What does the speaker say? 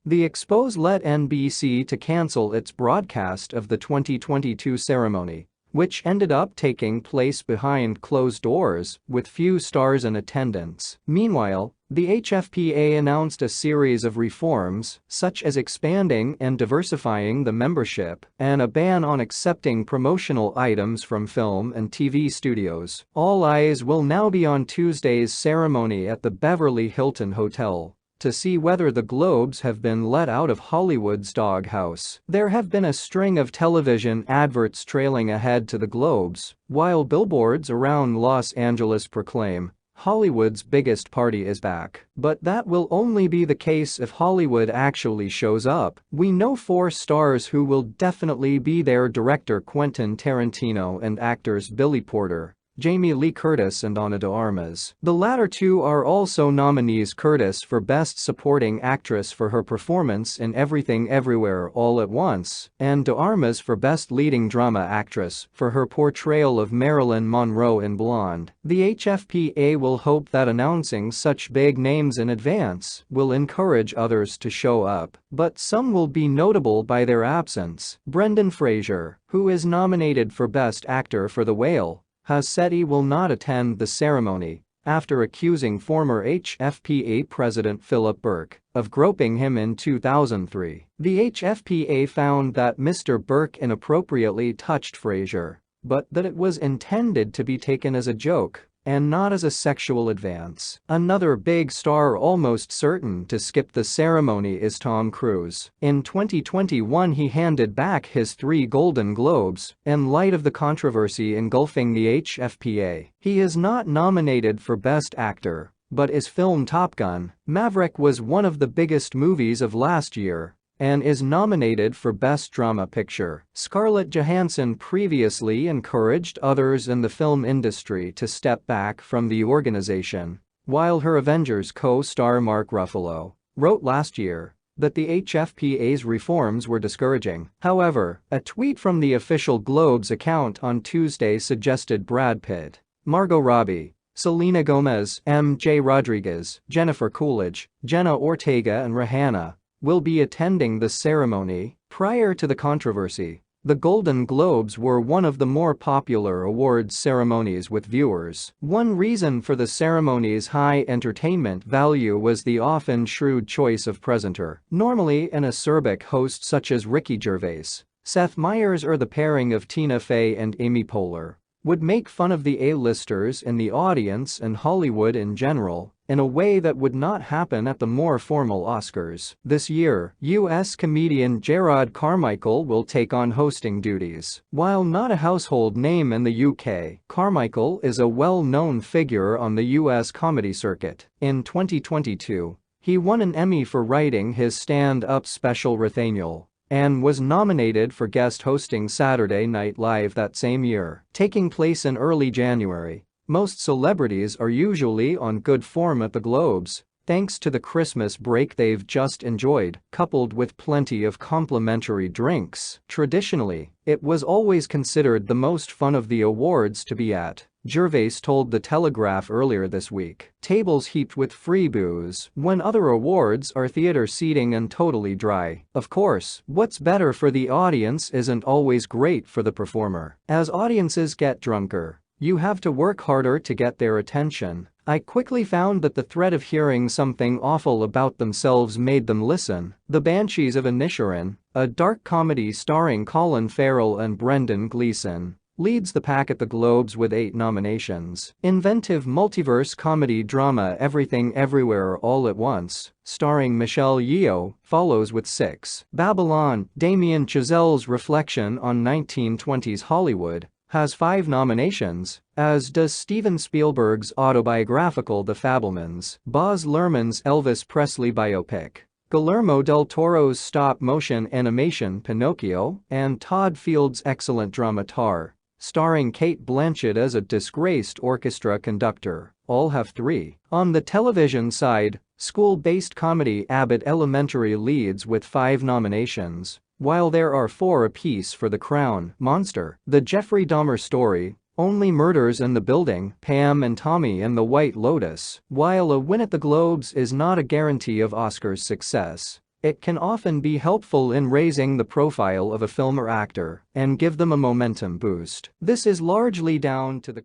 The expose led NBC to cancel its broadcast of the 2022 ceremony, which ended up taking place behind closed doors with few stars in attendance. Meanwhile, the HFPA announced a series of reforms, such as expanding and diversifying the membership and a ban on accepting promotional items from film and TV studios. All eyes will now be on Tuesday's ceremony at the Beverly Hilton Hotel to see whether the Globes have been let out of Hollywood's doghouse. There have been a string of television adverts trailing ahead to the Globes, while billboards around Los Angeles proclaim, "Hollywood's biggest party is back." But that will only be the case if Hollywood actually shows up. We know 4 stars who will definitely be there: director Quentin Tarantino and actors Billy Porter, Jamie Lee Curtis and Ana de Armas. The latter 2 are also nominees: Curtis for Best Supporting Actress for her performance in Everything Everywhere All at Once, and de Armas for Best Leading Drama Actress for her portrayal of Marilyn Monroe in Blonde. The HFPA will hope that announcing such big names in advance will encourage others to show up, but some will be notable by their absence. Brendan Fraser, who is nominated for Best Actor for The Whale, has said he will not attend the ceremony after accusing former HFPA President Philip Burke of groping him in 2003. The HFPA found that Mr. Burke inappropriately touched Fraser, but that it was intended to be taken as a joke and not as a sexual advance. Another big star almost certain to skip the ceremony is Tom Cruise. In 2021 he handed back his 3 Golden Globes in light of the controversy engulfing the HFPA. He is not nominated for Best Actor, but his film Top Gun: Maverick was one of the biggest movies of last year and is nominated for Best Drama Picture. Scarlett Johansson previously encouraged others in the film industry to step back from the organization, while her Avengers co-star Mark Ruffalo wrote last year that the HFPA's reforms were discouraging. However, a tweet from the official Globes account on Tuesday suggested Brad Pitt, Margot Robbie, Selena Gomez, MJ Rodriguez, Jennifer Coolidge, Jenna Ortega and Rihanna will be attending the ceremony. Prior to the controversy, the Golden Globes were one of the more popular awards ceremonies with viewers. One reason for the ceremony's high entertainment value was the often shrewd choice of presenter. Normally an acerbic host such as Ricky Gervais, Seth Meyers or the pairing of Tina Fey and Amy Poehler would make fun of the A-listers in the audience and Hollywood in general in a way that would not happen at the more formal Oscars. This year, U.S. comedian Gerard Carmichael will take on hosting duties. While not a household name in the UK, Carmichael is a well-known figure on the U.S. comedy circuit. In 2022, he won an Emmy for writing his stand-up special Nathaniel and was nominated for guest hosting Saturday Night Live that same year. Taking place in early January, most celebrities are usually on good form at the Globes, thanks to the Christmas break they've just enjoyed, coupled with plenty of complimentary drinks. Traditionally, it was always considered the most fun of the awards to be at, Gervais told The Telegraph earlier this week. Tables heaped with free booze when other awards are theater seating and totally dry. Of course, what's better for the audience isn't always great for the performer. As audiences get drunker, you have to work harder to get their attention. I quickly found that the threat of hearing something awful about themselves made them listen. The Banshees of Inisherin, a dark comedy starring Colin Farrell and Brendan Gleeson, leads the pack at the Globes with 8 nominations. Inventive multiverse comedy drama Everything Everywhere All at Once, starring Michelle Yeoh, follows with 6. Babylon, Damien Chazelle's reflection on 1920s Hollywood, has 5 nominations, as does Steven Spielberg's autobiographical The Fabelmans, Baz Luhrmann's Elvis Presley biopic, Guillermo del Toro's stop-motion animation Pinocchio, and Todd Field's excellent drama Tar, starring Cate Blanchett as a disgraced orchestra conductor. All have 3. On the television side, school-based comedy Abbott Elementary leads with 5 nominations, while there are 4 apiece for The Crown, Monster, The Jeffrey Dahmer Story, Only Murders in the Building, Pam and Tommy and the White Lotus. While a win at the Globes is not a guarantee of Oscars' success, It can often be helpful in raising the profile of a film or actor and give them a momentum boost. This is largely down to the